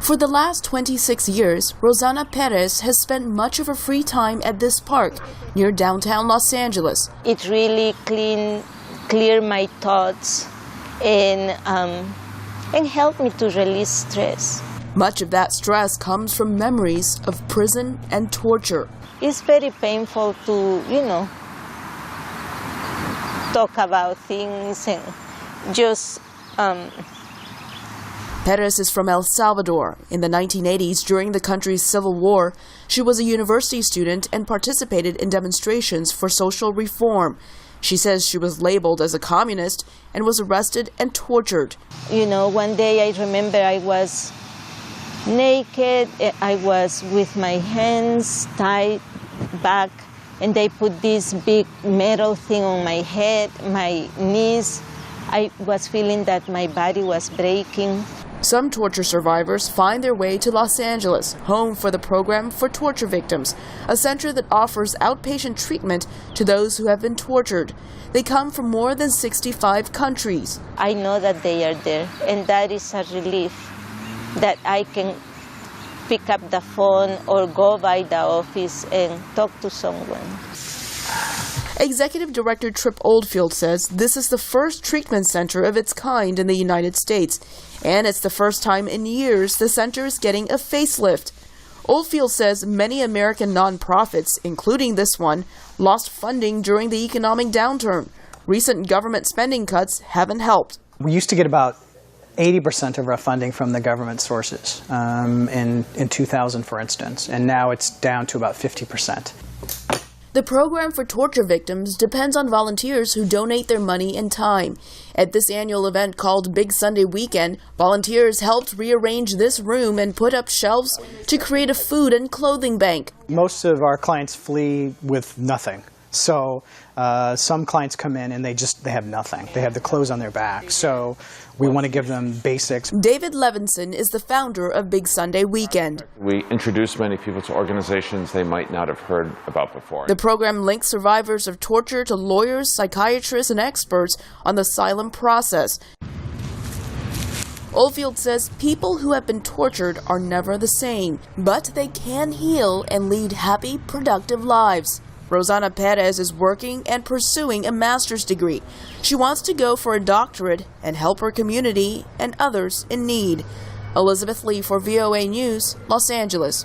For the last 26 years, Rosana Perez has spent much of her free time at this park near downtown Los Angeles. It really clear my thoughts and helped me to release stress. Much of that stress comes from memories of prison and torture. It's very painful to, talk about things and just... Perez is from El Salvador. In the 1980s, during the country's civil war, she was a university student and participated in demonstrations for social reform. She says she was labeled as a communist and was arrested and tortured. One day I remember I was naked, I was with my hands tied back, and they put this big metal thing on my head, my knees. I was feeling that my body was breaking. Some torture survivors find their way to Los Angeles, home for the Program for Torture Victims, a center that offers outpatient treatment to those who have been tortured. They come from more than 65 countries. I know that they are there, and that is a relief that I can pick up the phone or go by the office and talk to someone. Executive Director Tripp Oldfield says this is the first treatment center of its kind in the United States, and it's the first time in years the center is getting a facelift. Oldfield says many American nonprofits, including this one, lost funding during the economic downturn. Recent government spending cuts haven't helped. We used to get about 80% of our funding from the government sources in 2000, for instance, and now it's down to about 50%. The Program for Torture Victims depends on volunteers who donate their money and time. At this annual event called Big Sunday Weekend, volunteers helped rearrange this room and put up shelves to create a food and clothing bank. Most of our clients flee with nothing. So some clients come in and they have nothing. They have the clothes on their back. So we want to give them basics. David Levinson is the founder of Big Sunday Weekend. We introduce many people to organizations they might not have heard about before. The program links survivors of torture to lawyers, psychiatrists, and experts on the asylum process. Oldfield says people who have been tortured are never the same, but they can heal and lead happy, productive lives. Rosana Perez is working and pursuing a master's degree. She wants to go for a doctorate and help her community and others in need. Elizabeth Lee for VOA News, Los Angeles.